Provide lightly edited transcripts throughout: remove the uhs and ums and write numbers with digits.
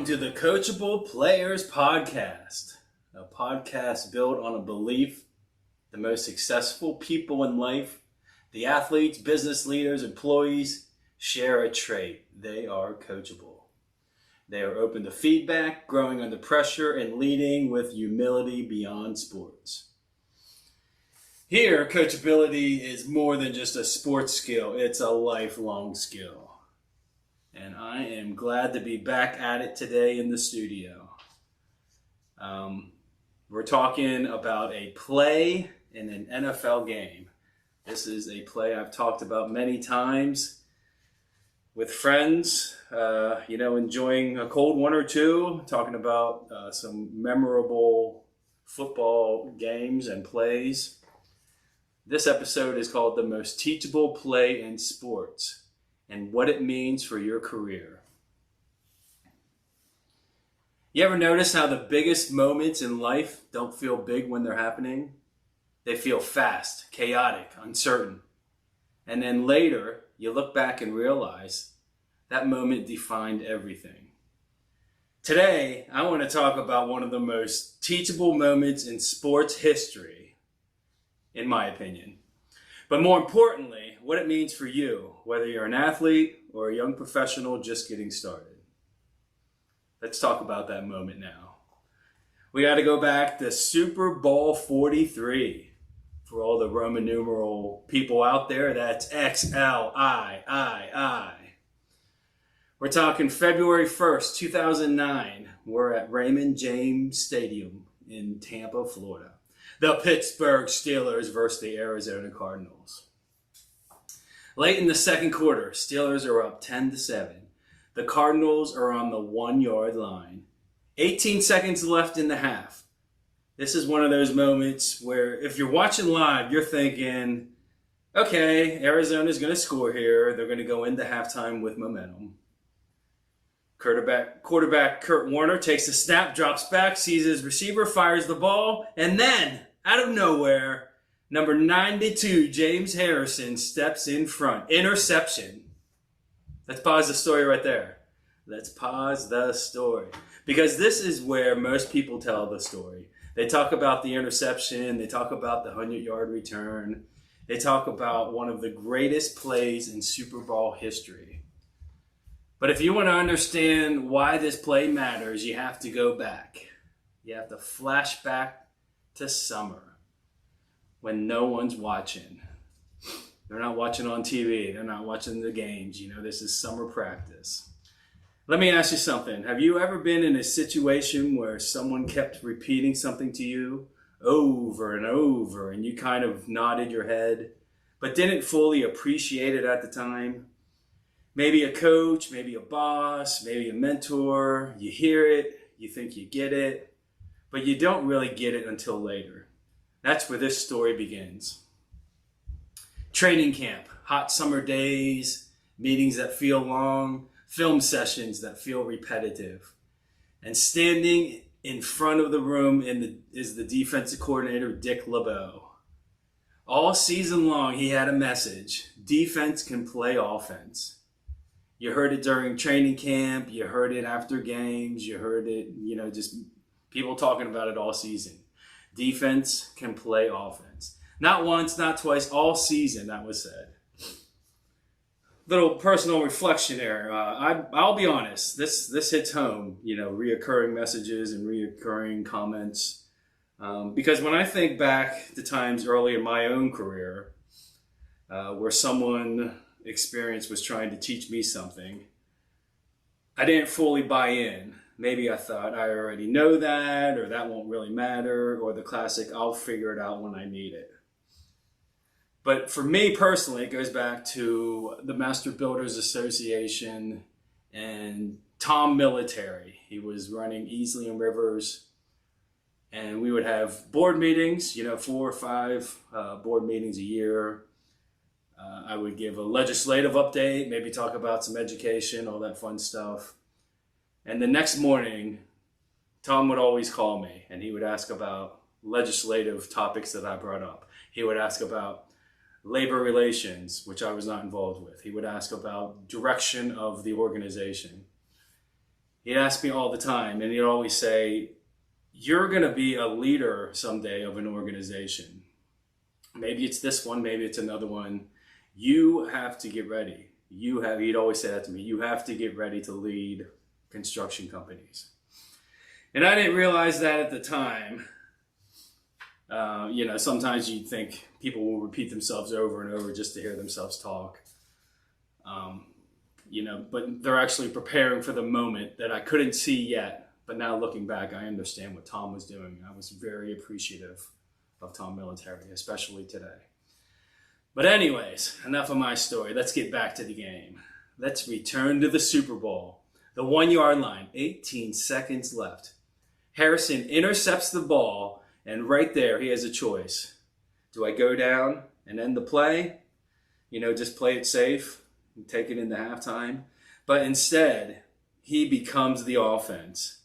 Welcome to the Coachable Players podcast, a podcast built on a belief the most successful people in life, the athletes, business leaders, employees, share a trait. They are coachable. They are open to feedback, growing under pressure, and leading with humility beyond sports. Here, coachability is more than just a sports skill. It's a lifelong skill. And I am glad to be back at it today in the studio. We're talking about a play in an NFL game. This is a play I've talked about many times with friends, enjoying a cold one or two, talking about some memorable football games and plays. This episode is called The Most Teachable Play in Sports and what it means for your career. You ever notice how the biggest moments in life don't feel big when they're happening? They feel fast, chaotic, uncertain. And then later, you look back and realize that moment defined everything. Today, I want to talk about one of the most teachable moments in sports history, in my opinion. But more importantly, what it means for you, whether you're an athlete or a young professional just getting started. Let's talk about that moment now. We got to go back to Super Bowl 43. For all the Roman numeral people out there, that's XLIII. We're talking February 1st, 2009. We're at Raymond James Stadium in Tampa, Florida. The Pittsburgh Steelers versus the Arizona Cardinals. Late in the second quarter, Steelers are up 10-7. The Cardinals are on the 1-yard line. 18 seconds left in the half. This is one of those moments where if you're watching live, you're thinking, okay, Arizona's going to score here. They're going to go into halftime with momentum. Quarterback Kurt Warner takes the snap, drops back, sees his receiver, fires the ball, and then, out of nowhere, number 92, James Harrison, steps in front. Interception. Let's pause the story right there. Let's pause the story. Because this is where most people tell the story. They talk about the interception. They talk about the 100-yard return. They talk about one of the greatest plays in Super Bowl history. But if you want to understand why this play matters, you have to go back. You have to flash back to summer when no one's watching. They're not watching on TV. They're not watching the games. This is summer practice. Let me ask you something. Have you ever been in a situation where someone kept repeating something to you over and over and you kind of nodded your head but didn't fully appreciate it at the time? Maybe a coach, maybe a boss, maybe a mentor. You hear it, you think you get it, but you don't really get it until later. That's where this story begins. Training camp, hot summer days, meetings that feel long, film sessions that feel repetitive. And standing in front of the room is the Defensive Coordinator Dick LeBeau. All season long, he had a message. Defense can play offense. You heard it during training camp. You heard it after games. You heard it, just people talking about it all season. Defense can play offense. Not once, not twice, all season that was said. Little personal reflection there. I'll be honest. This hits home, reoccurring messages and reoccurring comments. Because when I think back to times early in my own career where someone experience was trying to teach me something, I didn't fully buy in. Maybe I thought I already know that, or that won't really matter, or the classic, I'll figure it out when I need it. But for me personally, it goes back to the Master Builders Association and Tom Military. He was running Easley and Rivers, and we would have board meetings, 4 or 5 board meetings a year. I would give a legislative update, maybe talk about some education, all that fun stuff. And the next morning, Tom would always call me and he would ask about legislative topics that I brought up. He would ask about labor relations, which I was not involved with. He would ask about direction of the organization. He'd ask me all the time, and he'd always say, you're going to be a leader someday of an organization. Maybe it's this one, maybe it's another one. You have to get ready. He'd always say that to me, you have to get ready to lead construction companies. And I didn't realize that at the time. Sometimes you think people will repeat themselves over and over just to hear themselves talk. But they're actually preparing for the moment that I couldn't see yet. But now looking back, I understand what Tom was doing. I was very appreciative of Tom Military, especially today. But anyways, enough of my story. Let's get back to the game. Let's return to the Super Bowl. The 1 yard line, 18 seconds left. Harrison intercepts the ball, and right there he has a choice. Do I go down and end the play? Just play it safe and take it into halftime? But instead, he becomes the offense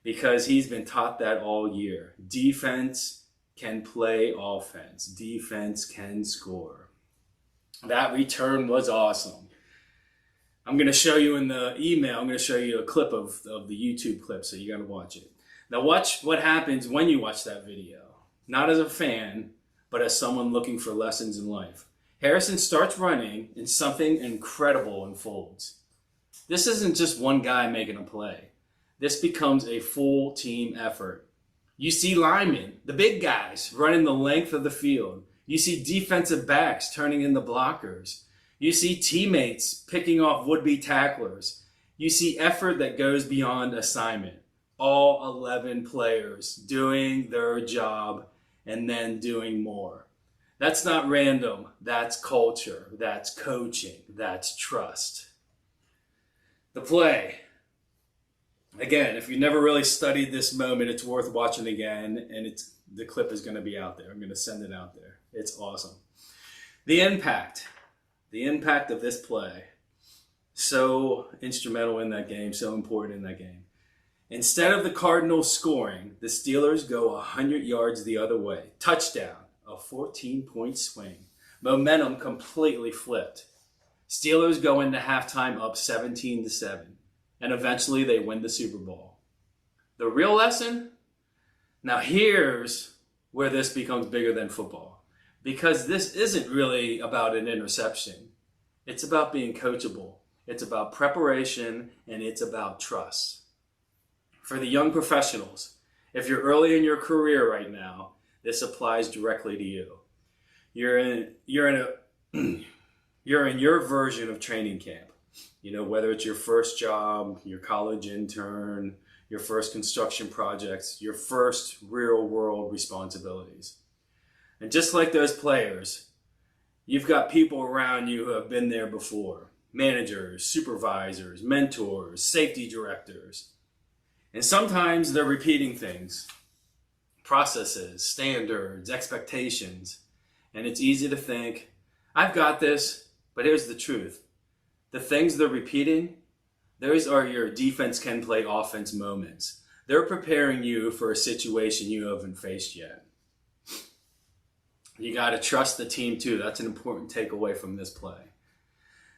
because he's been taught that all year. Defense can play offense. Defense can score. That return was awesome. I'm going to show you in the email, I'm going to show you a clip of the YouTube clip, so you got to watch it. Now watch what happens when you watch that video. Not as a fan, but as someone looking for lessons in life. Harrison starts running and something incredible unfolds. This isn't just one guy making a play. This becomes a full team effort. You see linemen, the big guys, running the length of the field. You see defensive backs turning into blockers. You see teammates picking off would-be tacklers. You see effort that goes beyond assignment. All 11 players doing their job and then doing more. That's not random. That's culture. That's coaching. That's trust. The play. Again, if you never really studied this moment, it's worth watching again, and the clip is going to be out there. I'm going to send it out there. It's awesome. The impact of this play, so instrumental in that game, so important in that game. Instead of the Cardinals scoring, the Steelers go 100 yards the other way. Touchdown, a 14-point swing. Momentum completely flipped. Steelers go into halftime up 17-7. And eventually they win the Super Bowl. The real lesson? Now here's where this becomes bigger than football. Because this isn't really about an interception. It's about being coachable. It's about preparation, and it's about trust. For the young professionals, if you're early in your career right now, this applies directly to you. You're in your version of training camp. Whether it's your first job, your college intern, your first construction projects, your first real world responsibilities. And just like those players, you've got people around you who have been there before. Managers, supervisors, mentors, safety directors. And sometimes they're repeating things, processes, standards, expectations. And it's easy to think, I've got this, but here's the truth. The things they're repeating, those are your defense can play offense moments. They're preparing you for a situation you haven't faced yet. You got to trust the team too. That's an important takeaway from this play.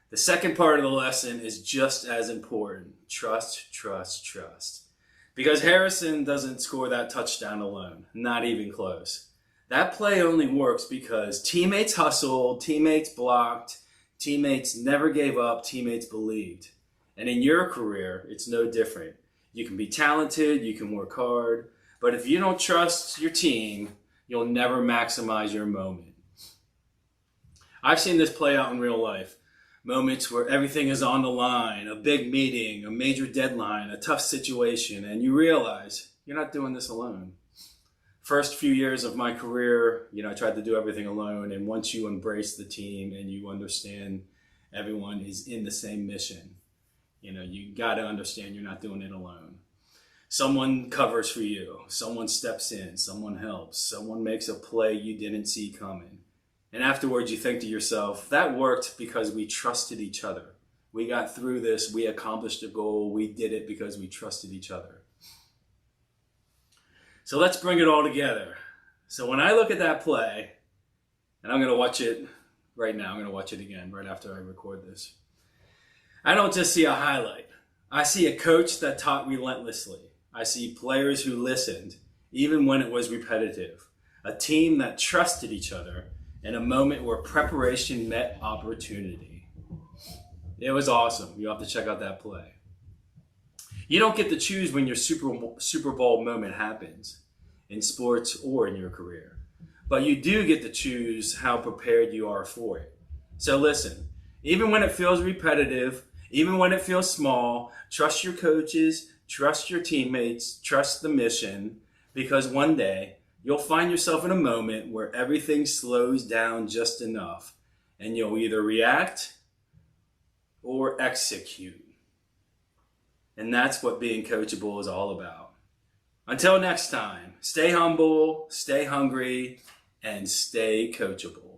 The second part of the lesson is just as important. Trust, trust, trust. Because Harrison doesn't score that touchdown alone. Not even close. That play only works because teammates hustled, teammates blocked, teammates never gave up, teammates believed. And in your career, it's no different. You can be talented, you can work hard, but if you don't trust your team, you'll never maximize your moment. I've seen this play out in real life. Moments where everything is on the line, a big meeting, a major deadline, a tough situation, and you realize you're not doing this alone. First few years of my career, I tried to do everything alone. And once you embrace the team and you understand everyone is in the same mission, you got to understand you're not doing it alone. Someone covers for you. Someone steps in. Someone helps. Someone makes a play you didn't see coming. And afterwards you think to yourself, that worked because we trusted each other. We got through this. We accomplished a goal. We did it because we trusted each other. So let's bring it all together. So when I look at that play, and I'm going to watch it right now. I'm going to watch it again right after I record this. I don't just see a highlight. I see a coach that taught relentlessly. I see players who listened, even when it was repetitive. A team that trusted each other in a moment where preparation met opportunity. It was awesome. You'll have to check out that play. You don't get to choose when your Super Bowl moment happens in sports or in your career, but you do get to choose how prepared you are for it. So listen, even when it feels repetitive, even when it feels small, trust your coaches, trust your teammates, trust the mission, because one day you'll find yourself in a moment where everything slows down just enough and you'll either react or execute. And that's what being coachable is all about. Until next time, stay humble, stay hungry, and stay coachable.